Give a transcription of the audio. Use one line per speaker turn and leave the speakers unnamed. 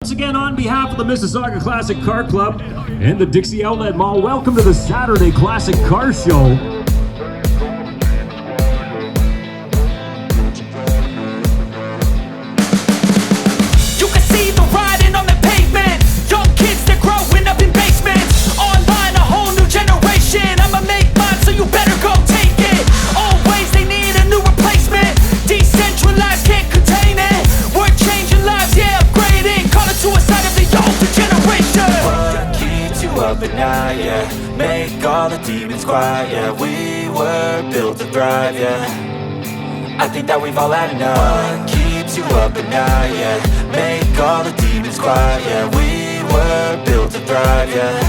Once again, on behalf of the Mississauga Classic Car Club and the Dixie Outlet Mall, welcome to the Saturday Classic Car Show.
You can see the riding on the pavement. Young kids, they're growing up in basements. Online, a whole new generation. I'ma make mine, so you better go take it. Always, they need a new replacement. Decentralized, can't contain it. We're changing lives, yeah, upgrading. Call it suicide of the older generation.
What keeps you up at night, yeah? Make all the demons quiet, yeah. We were built to thrive, yeah. I think that we've all had enough. What keeps you up at night, yeah? Make all the demons quiet, yeah. We were built to thrive, yeah.